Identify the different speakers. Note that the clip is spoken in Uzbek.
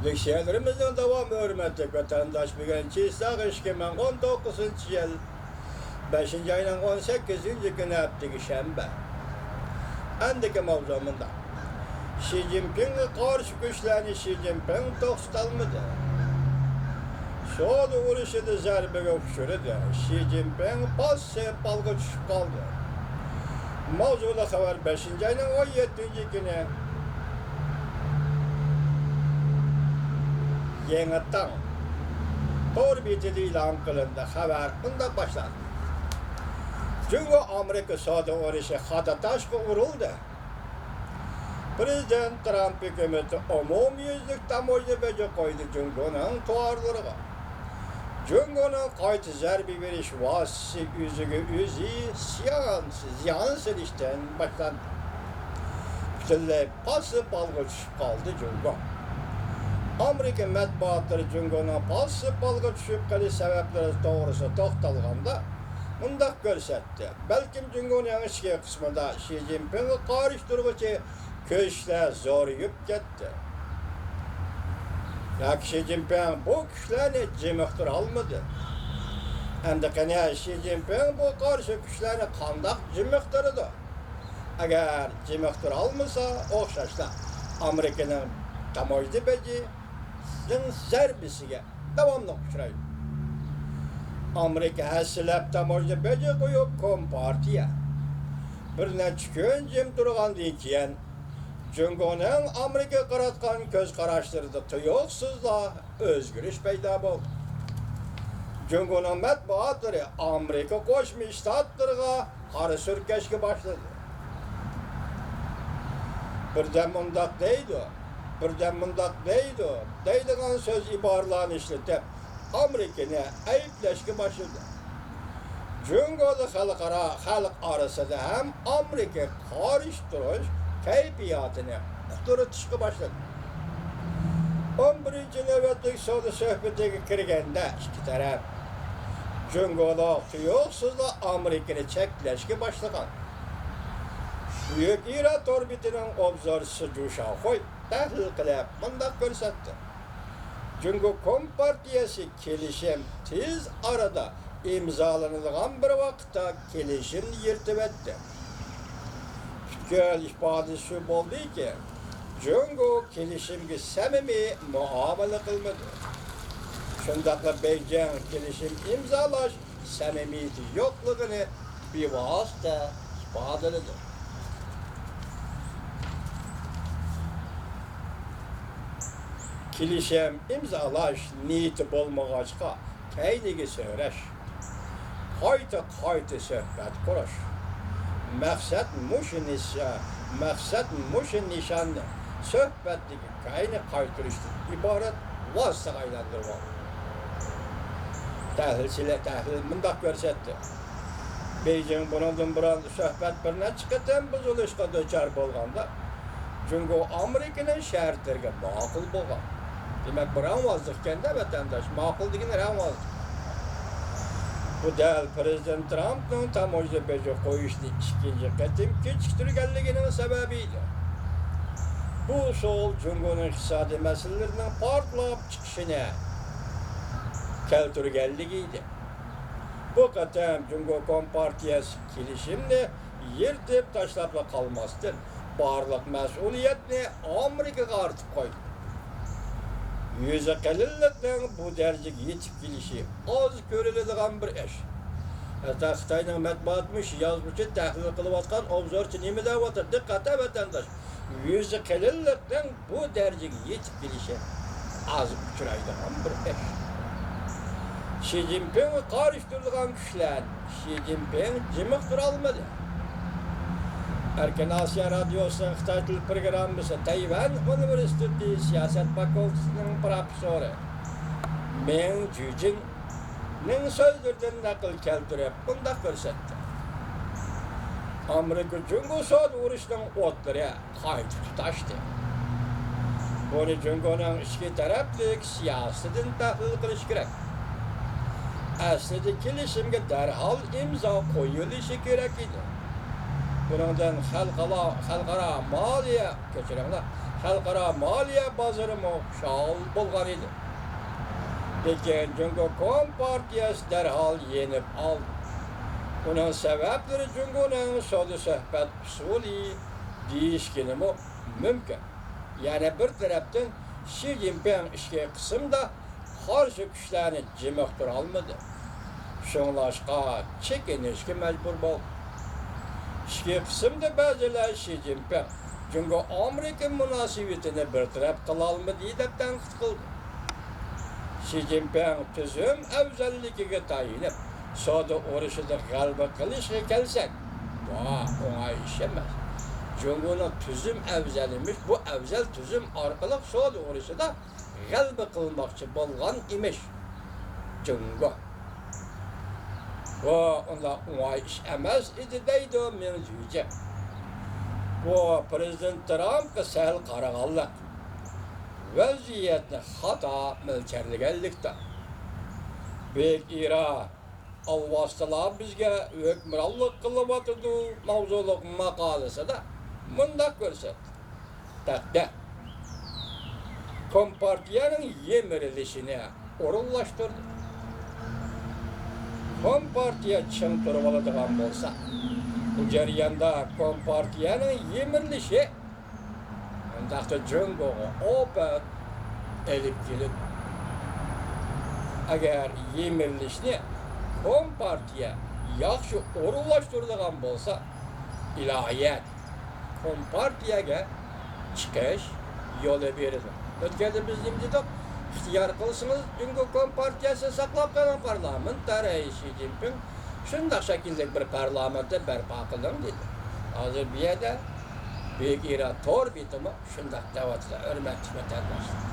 Speaker 1: Leksiyelerimizin devam hürmetlik vatandaş bugün Çiğsağ 2019 yıl 5. ayının 18. günü haftığı şembe. Endiki mavzumunda Xi Jinping'e karşı güçlerini Xi Jinping tokstalmadı. Soğudu vuruşu da zarbege uçurdu. Xi Jinping passe balga düşüp kaldı. Mavzuda haber 5. ayının 17. günü Yenidən orbitida e'lon qilindi. Xabar bunday başladı. Cungo Amerika savdo urushi xatatashga urildi. Prezident Trump hukumati umumyuzlik tamoyil baja qo'ydi Jungoning tovarlariga. Jungoning qayta zarba berish vositasi o'ziga o'zi ziyon solishdan boshlandi. Butunlay pasib balga tushib qoldi Jungo. Amerika matbuotlari Jungoning pasib balga tushib qolish sabablari to'g'risida to'xtalganda bundaq ko'rsatdi. Balkim Jungoning ichki qismida Xi Jinpingga qarshi turuvchi kuchlar zo'rayib ketdi. Yoki Xi Jinping bu kuchlarni jimiqtira olmadi. Endi qani Xi Jinping bu qarshi kuchlarni qandoq jimiqtiradi? Agar jimiqtira olmasa, o'xshashlar Amerikaning tamoyil baji zarbisiga davomli uchraydi. Amerika hasilab tamoyil baji qo'yib Kompartiya bir necha kun jim turgandan keyin Jungoning Amerika qaratgan ko'z qarashlarida tuyuqsizla o'zgarish paydo bo'ldi. Jungoning matbuotlari Amerika Qo'shma Shtatlariga qora surkashga boshladi. Birdan mundaq deydi, deydigan so'z iboralarni ishlatib, Amerikani ayblashga boshladi. Jungoda xalq orasida ham Amerika qarshi turish kayfiyatini quturtishga boshladi. 11-navbatlik savdo suhbatiga kirganda ikki taraf Jungoda tuyuqsizla Amerikani cheklashga boshlagan. Buyuk İran orbitining obzorchisi Zhu Shaohui tahlil qilib bunday ko'rsatdi. Jungo Kompartiyasi kelishim tez arada imzolanadigan bir vaqtda kelishimni yirtib o'tdi. Fikr ifodasi shu bo'ldiki, Jungo kelishimga samimiy muomala qilmadi. Shundaqla Beijing kelishim imzolash samimiyati yo'qligini bevosita ifodaladi. Kelishim imzolash niyati bo'lmag'achqa kayniga so'rash, qayta suhbat qurish. Maqsad mushu nishonni suhbatdagi kayni qaytirishdan iborat vositaga aylantirib. Tahlilchilar bundoq ko'rsatdi. Beijing bundan burun suhbat bir necha qatam buzilishga duchor bo'lganda Jungo Amerikaning shartlariga ma'qul bo'lgan. Demek bu ranvazlıkkende vatandaş ma'qul degan ranvazlık. Bu dal Prezident Trump'ning tamoyil baja qo'yishni ikkinchi qatim kechiktirganligining sababiydi. Bu sol Jungoning iqtisodiy masalalarining portlab chiqishini keltirganligiydi. Bu qatam Jungo Kompartiyasi kelishimni yirtib tashlab qolmasdan barliq mas'uliyatni Amerikaga ortib qo'ydi. Yüze qalillikning bu darajaga yetib kelishi oz ko'riladigan bir ish. Hatta Xitoyning matbuotmush yozuvchi tahlil qilayotgan obzorchi nima deyapti? Diqqat vatandosh. Yüze qalillikning bu darajaga yetib kelishi oz uchraydigan bir ish. Xi Jinping qarshi turgan kuchlar Xi Jinping jimiqtira olmadi. Erken Asya Radyosu'nun Xitoy til programmasi Tayvan Universiteti siyosat fakultetining professori Meng Jujingning so'zlaridan naql keltirib bunday ko'rsatdi. Amerika Jungo savdo urushining o'tlari qayta tutashdi. Buni Jungoning ichki taraflik siyosatidan tahlil qilish kerak. Aslida kelishimga darhol imzo qo'yilishi kerak edi. Bundan xalqaro moliya xalqaro moliya bozorimi faol bo'lgan edi. Lekin Jungo Kompartiyasi darhol yenib oldi. Uning sabablari Jungoning savdo-suhbat usuli deyishganimi mumkin. Yana bir tarafdan Xi Jinping ishga qismda qarshi kuchlarni jimiqtira olmadi. Shunglashqa chekinishga majbur bo'ldi. Ishga qismda ba'zilar Xi Jinping Jungo-Amerika munosabatini bartaraf qila olmadi deb tanqid qildi. Xi Jinping tuzum afzalligiga tayinib, savdo urushida g'alaba qilishga kelsak, bu o'ng'ay ish emas. Jungoning tuzum afzalimiz, bu afzal tuzum orqali savdo urushida g'alaba qilmoqchi bo'lgan emish. Jungo. Bu unda o'ng'ay ish emas edi deydi mevzuchi. Bu Prezident Trumpga sal qaraganlik. Vaziyatni xato mo'ljallanganlikda. Bek İran avvastalar bizga hukmronlik qilyotdi mavzuliq maqolasida bunda ko'rsatdi. Taqda Kompartiyaning yemirilishini o'rinlashtirdi. Kompartiya chin turib oladigan bo'lsa, bu jarayonda Kompartiyaning yemirilishi undaqda Jungoga opat elib keladi. Agar yemirilishni Kompartiya yaxshi o'rinlashtiradigan bo'lsa, ilohiyat Kompartiyaga chiqish yo'li beradi. O'tganda bizning dedik, ixtiyor qilsangiz Jungo Kompartiyasi saqlab qo'ygan parlament raisi Xi Jinping shunday shaklda bir parlamentni barpo qiling dedi. Hozir bu yerda Bek İran tor bitimi shunday da'vatlar hurmatli vatandoshlar.